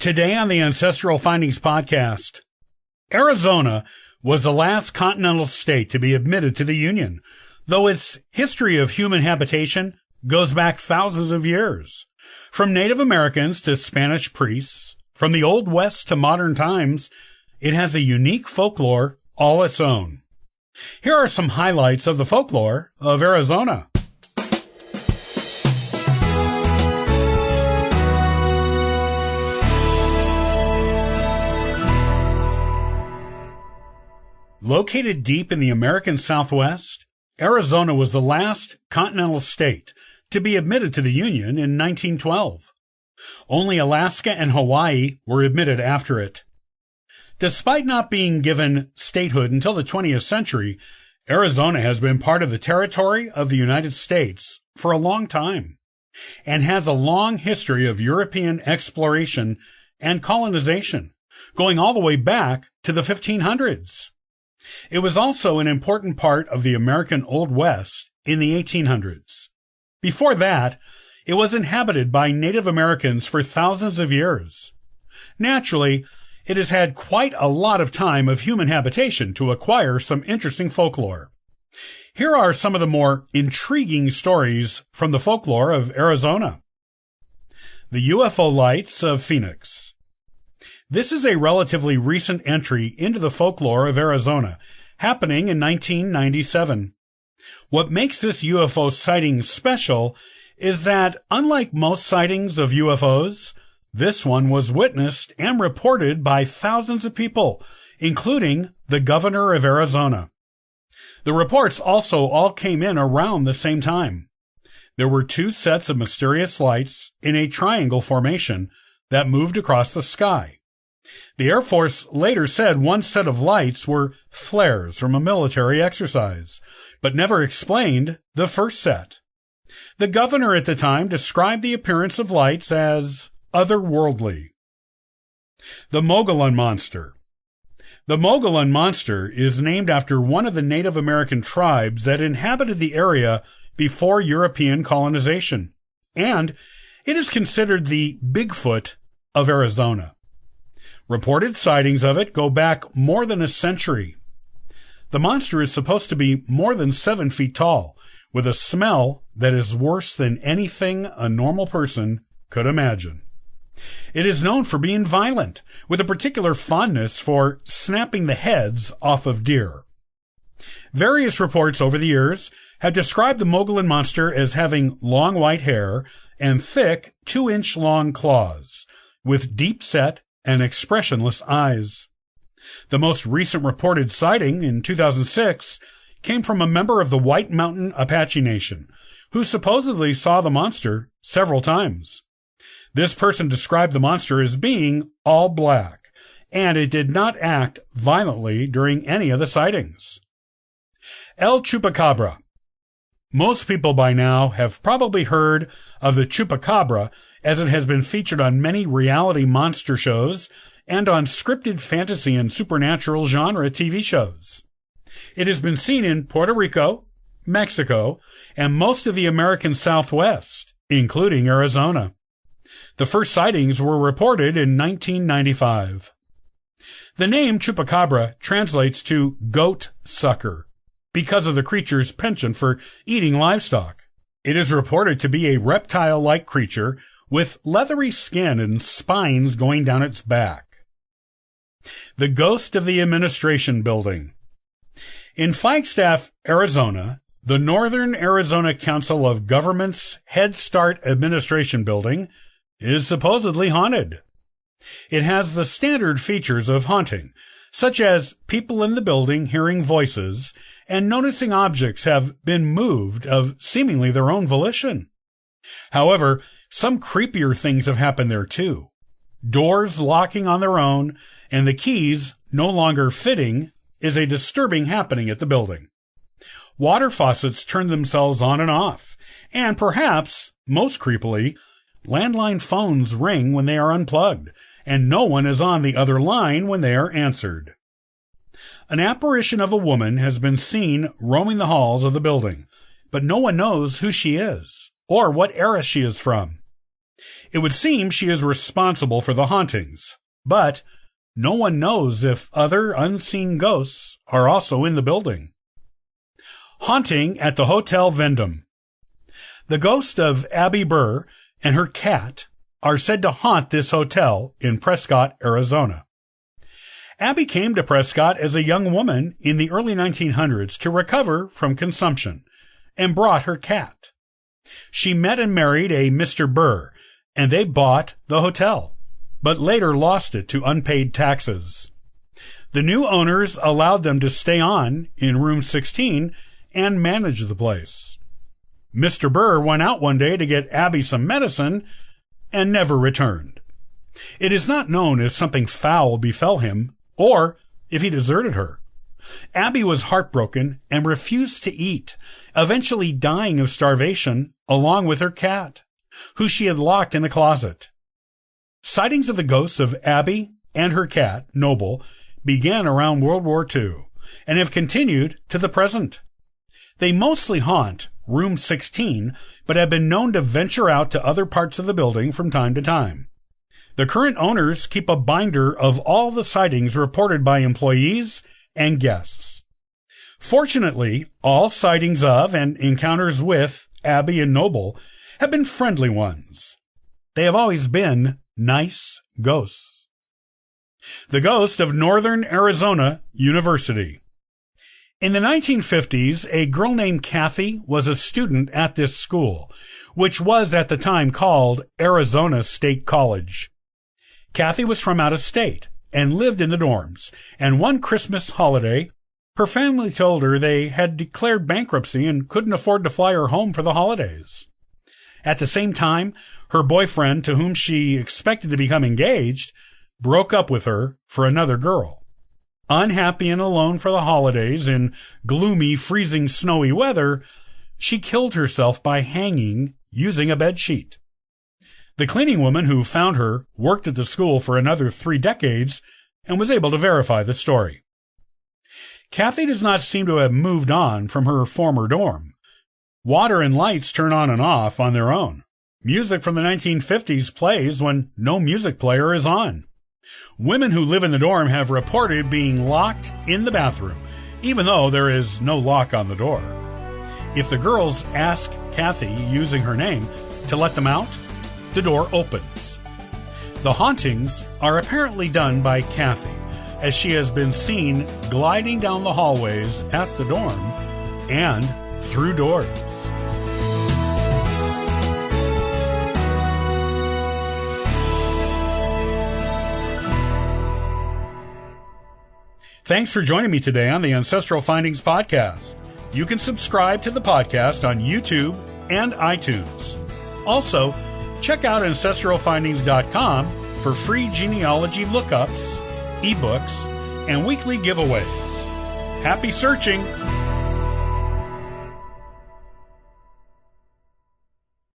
Today on the Ancestral Findings podcast, Arizona was the last continental state to be admitted to the Union, though its history of human habitation goes back thousands of years. From Native Americans to Spanish priests, from the Old West to modern times, it has a unique folklore all its own. Here are some highlights of the folklore of Arizona. Located deep in the American Southwest, Arizona was the last continental state to be admitted to the Union in 1912. Only Alaska and Hawaii were admitted after it. Despite not being given statehood until the 20th century, Arizona has been part of the territory of the United States for a long time and has a long history of European exploration and colonization, going all the way back to the 1500s. It was also an important part of the American Old West in the 1800s. Before that, it was inhabited by Native Americans for thousands of years. Naturally, it has had quite a lot of time of human habitation to acquire some interesting folklore. Here are some of the more intriguing stories from the folklore of Arizona. The UFO Lights of Phoenix. This is a relatively recent entry into the folklore of Arizona, happening in 1997. What makes this UFO sighting special is that, unlike most sightings of UFOs, this one was witnessed and reported by thousands of people, including the governor of Arizona. The reports also all came in around the same time. There were two sets of mysterious lights in a triangle formation that moved across the sky. The Air Force later said one set of lights were flares from a military exercise, but never explained the first set. The governor at the time described the appearance of lights as otherworldly. The Mogollon Monster. The Mogollon Monster is named after one of the Native American tribes that inhabited the area before European colonization, and it is considered the Bigfoot of Arizona. Reported sightings of it go back more than a century. The monster is supposed to be more than 7 feet tall, with a smell that is worse than anything a normal person could imagine. It is known for being violent, with a particular fondness for snapping the heads off of deer. Various reports over the years have described the Mogollon Monster as having long white hair and thick 2-inch long claws, with deep-set and expressionless eyes. The most recent reported sighting in 2006 came from a member of the White Mountain Apache Nation, who supposedly saw the monster several times. This person described the monster as being all black, and it did not act violently during any of the sightings. El Chupacabra. Most people by now have probably heard of the Chupacabra, as it has been featured on many reality monster shows and on scripted fantasy and supernatural genre TV shows. It has been seen in Puerto Rico, Mexico, and most of the American Southwest, including Arizona. The first sightings were reported in 1995. The name Chupacabra translates to goat sucker because of the creature's penchant for eating livestock. It is reported to be a reptile-like creature with leathery skin and spines going down its back. The Ghost of the Administration Building. In Flagstaff, Arizona, the Northern Arizona Council of Governments Head Start Administration Building is supposedly haunted. It has the standard features of haunting, such as people in the building hearing voices and noticing objects have been moved of seemingly their own volition. However, some creepier things have happened there too. Doors locking on their own and the keys no longer fitting is a disturbing happening at the building. Water faucets turn themselves on and off, and perhaps, most creepily, landline phones ring when they are unplugged, and no one is on the other line when they are answered. An apparition of a woman has been seen roaming the halls of the building, but no one knows who she is or what era she is from. It would seem she is responsible for the hauntings, but no one knows if other unseen ghosts are also in the building. Haunting at the Hotel Vendome. The ghost of Abby Burr and her cat are said to haunt this hotel in Prescott, Arizona. Abby came to Prescott as a young woman in the early 1900s to recover from consumption and brought her cat. She met and married a Mr. Burr, and they bought the hotel, but later lost it to unpaid taxes. The new owners allowed them to stay on in room 16 and manage the place. Mr. Burr went out one day to get Abby some medicine and never returned. It is not known if something foul befell him or if he deserted her. Abby was heartbroken and refused to eat, eventually dying of starvation along with her cat, who she had locked in a closet. Sightings of the ghosts of Abby and her cat, Noble, began around World War II and have continued to the present. They mostly haunt room 16, but have been known to venture out to other parts of the building from time to time. The current owners keep a binder of all the sightings reported by employees and guests. Fortunately, all sightings of and encounters with Abby and Noble have been friendly ones. They have always been nice ghosts. The ghost of Northern Arizona University. In the 1950s, a girl named Kathy was a student at this school, which was at the time called Arizona State College. Kathy was from out of state and lived in the dorms, and one Christmas holiday, her family told her they had declared bankruptcy and couldn't afford to fly her home for the holidays. At the same time, her boyfriend, to whom she expected to become engaged, broke up with her for another girl. Unhappy and alone for the holidays in gloomy, freezing, snowy weather, she killed herself by hanging using a bedsheet. The cleaning woman who found her worked at the school for another 3 decades and was able to verify the story. Kathy does not seem to have moved on from her former dorm. Water and lights turn on and off on their own. Music from the 1950s plays when no music player is on. Women who live in the dorm have reported being locked in the bathroom, even though there is no lock on the door. If the girls ask Kathy, using her name, to let them out, the door opens. The hauntings are apparently done by Kathy, as she has been seen gliding down the hallways at the dorm and through doors. Thanks for joining me today on the Ancestral Findings Podcast. You can subscribe to the podcast on YouTube and iTunes. Also, check out ancestralfindings.com for free genealogy lookups, ebooks, and weekly giveaways. Happy searching!